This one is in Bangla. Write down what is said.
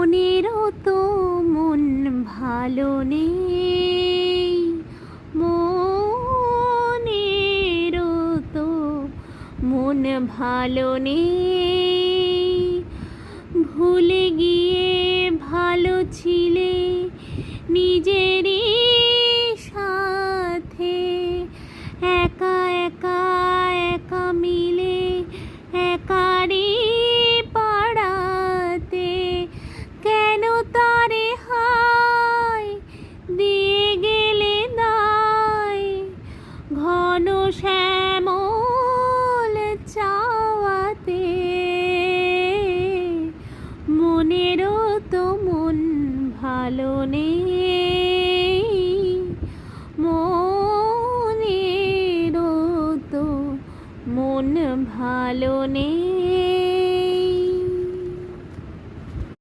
মনেরও তো মন ভালো নেই, মনেরও তো মন ভালো নেই। ভুলে গিয়ে ভালো ছিলে নিজেরই সাথে, একা একা একা মিলে একারই পাড়াতে। কেন তারে হায় দিয়ে গেলে দায়, ঘন শ্যামল চাওয়াতে। মনেরও তো মন ভালো নেই, মনেরও তো মন ভালো নেই।